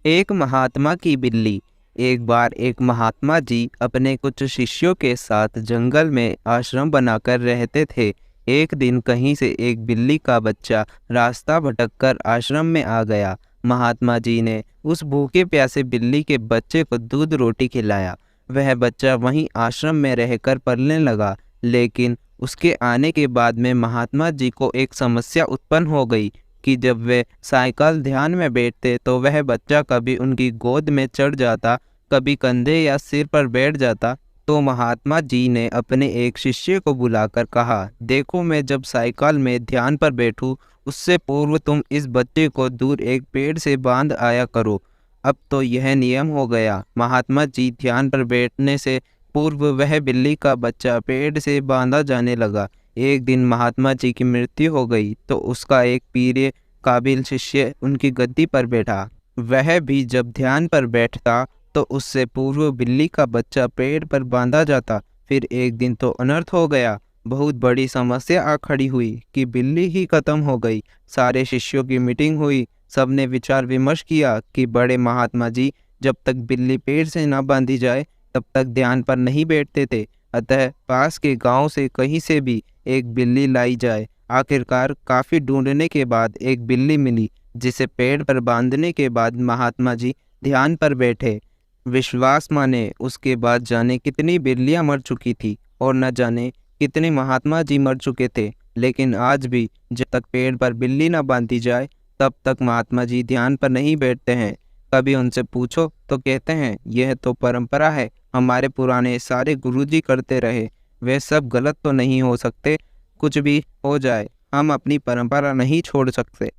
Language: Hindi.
एक महात्मा की बिल्ली। एक बार एक महात्मा जी अपने कुछ शिष्यों के साथ जंगल में आश्रम बनाकर रहते थे। एक दिन कहीं से एक बिल्ली का बच्चा रास्ता भटककर आश्रम में आ गया। महात्मा जी ने उस भूखे प्यासे बिल्ली के बच्चे को दूध रोटी खिलाया। वह बच्चा वहीं आश्रम में रहकर पलने लगा। लेकिन उसके आने के बाद में महात्मा जी को एक समस्या उत्पन्न हो गई कि जब वे साइकिल ध्यान में बैठते तो वह बच्चा कभी उनकी गोद में चढ़ जाता, कभी कंधे या सिर पर बैठ जाता। तो महात्मा जी ने अपने एक शिष्य को बुलाकर कहा, देखो, मैं जब साइकिल में ध्यान पर बैठूं, उससे पूर्व तुम इस बच्चे को दूर एक पेड़ से बांध आया करो। अब तो यह नियम हो गया। महात्मा जी ध्यान पर बैठने से पूर्व वह बिल्ली का बच्चा पेड़ से बांधा जाने लगा। एक दिन महात्मा जी की मृत्यु हो गई तो उसका एक प्रिय काबिल शिष्य उनकी गद्दी पर बैठा। वह भी जब ध्यान पर बैठता तो उससे पूर्व बिल्ली का बच्चा पेड़ पर बांधा जाता। फिर एक दिन तो अनर्थ हो गया। बहुत बड़ी समस्या आ खड़ी हुई कि बिल्ली ही खत्म हो गई। सारे शिष्यों की मीटिंग हुई। सबने विचार विमर्श किया कि बड़े महात्मा जी जब तक बिल्ली पेड़ से न बांधी जाए तब तक ध्यान पर नहीं बैठते थे। अतः पास के गांव से कहीं से भी एक बिल्ली लाई जाए। आखिरकार काफी ढूंढने के बाद एक बिल्ली मिली, जिसे पेड़ पर बांधने के बाद महात्मा जी ध्यान पर बैठे। विश्वास माने उसके बाद जाने कितनी बिल्लियां मर चुकी थी और न जाने कितने महात्मा जी मर चुके थे। लेकिन आज भी जब तक पेड़ पर बिल्ली न बांधी जाए तब तक महात्मा जी ध्यान पर नहीं बैठते हैं। कभी उनसे पूछो तो कहते हैं, यह तो परंपरा है, हमारे पुराने सारे गुरुजी करते रहे। वे सब गलत तो नहीं हो सकते। कुछ भी हो जाए, हम अपनी परंपरा नहीं छोड़ सकते।